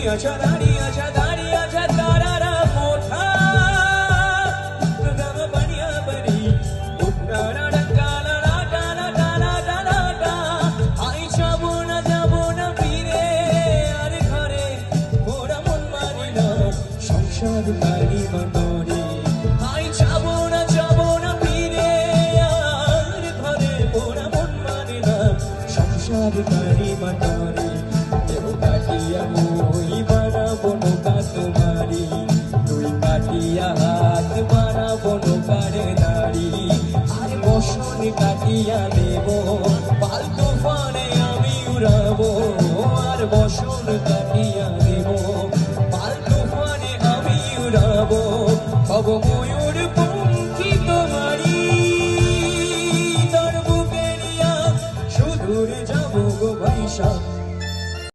আছা তারারা কোঠা গম বানিয়া বাড়ি উত্তরা ডাঙ্গালা ডানা ডানা ডানা ডা আই যাবো না ফিরে আর ঘরে মোরা মন মানি না সংসার বাড়ি মতরে আই যাবো না ফিরে আর ঘরে মোরা মন মানি না সংসার বাড়ি মতরে কাটিয়া মই বানাবো নৌকা তোমারি তুই কাটিয়া হাত বানাবো নৌকারে দাড়ি আর বসন কাটিয়া দেব পাল তুফানে আমি উড়াবো আর বসন কাটিয়া দেব পাল তুফানে আমি উড়াবো হব ময়ূর